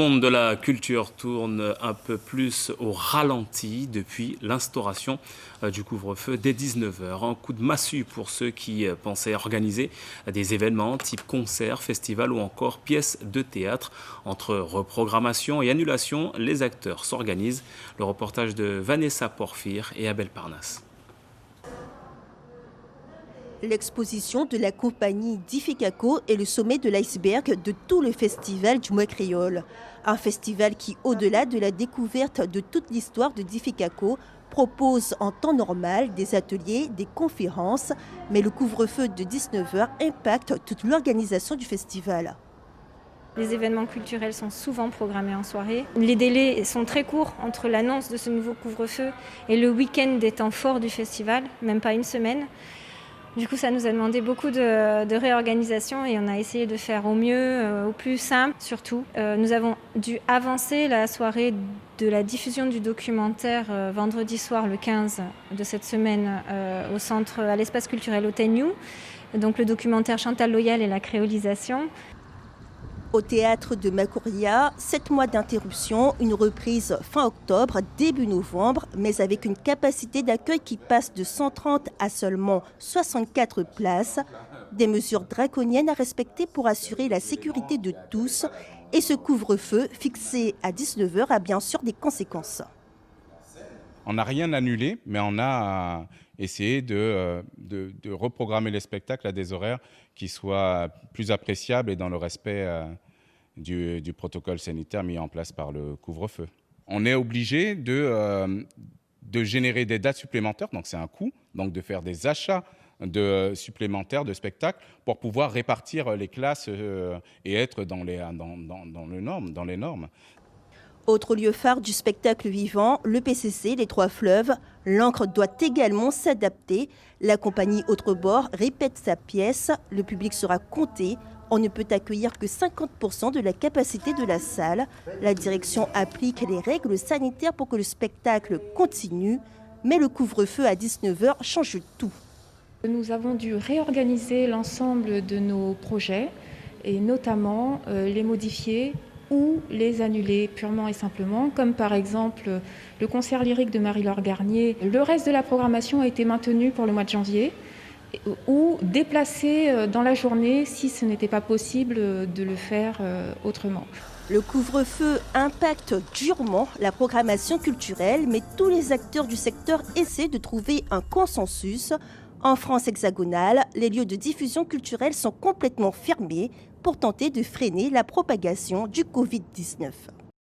Le monde de la culture tourne un peu plus au ralenti depuis l'instauration du couvre-feu dès 19 heures. Un coup de massue pour ceux qui pensaient organiser des événements type concerts, festivals ou encore pièces de théâtre. Entre reprogrammation et annulation, les acteurs s'organisent. Le reportage de Vanessa Porphyre et Abel Parnasse. L'exposition de la compagnie Difficaco est le sommet de l'iceberg de tout le festival du mois créole. Un festival qui, au-delà de la découverte de toute l'histoire de Difficaco, propose en temps normal des ateliers, des conférences, mais le couvre-feu de 19 heures impacte toute l'organisation du festival. Les événements culturels sont souvent programmés en soirée. Les délais sont très courts entre l'annonce de ce nouveau couvre-feu et le week-end des temps forts du festival, même pas une semaine. Du coup, ça nous a demandé beaucoup de réorganisation et on a essayé de faire au mieux, au plus simple surtout. Nous avons dû avancer la soirée de la diffusion du documentaire vendredi soir, le 15 de cette semaine, au centre, à l'espace culturel Oteignou. Donc le documentaire Chantal Loyal et la créolisation. Au théâtre de Macouria, 7 mois d'interruption, une reprise fin octobre, début novembre, mais avec une capacité d'accueil qui passe de 130 à seulement 64 places. Des mesures draconiennes à respecter pour assurer la sécurité de tous. Et ce couvre-feu, fixé à 19 heures, a bien sûr des conséquences. On n'a rien annulé, mais on a essayé de reprogrammer les spectacles à des horaires qui soient plus appréciables et dans le respect du protocole sanitaire mis en place par le couvre-feu. On est obligé de générer des dates supplémentaires, donc c'est un coût, donc de faire des achats supplémentaires de spectacles pour pouvoir répartir les classes et être dans les normes. Autre lieu phare du spectacle vivant, le PCC, les Trois Fleuves. L'Ancre doit également s'adapter. La compagnie Autrebord répète sa pièce. Le public sera compté. On ne peut accueillir que 50% de la capacité de la salle. La direction applique les règles sanitaires pour que le spectacle continue. Mais le couvre-feu à 19 heures change tout. Nous avons dû réorganiser l'ensemble de nos projets et notamment les modifier ou les annuler purement et simplement, comme par exemple le concert lyrique de Marie-Laure Garnier. Le reste de la programmation a été maintenu pour le mois de janvier ou déplacé dans la journée si ce n'était pas possible de le faire autrement. Le couvre-feu impacte durement la programmation culturelle, mais tous les acteurs du secteur essaient de trouver un consensus. En France hexagonale, les lieux de diffusion culturelle sont complètement fermés pour tenter de freiner la propagation du Covid-19.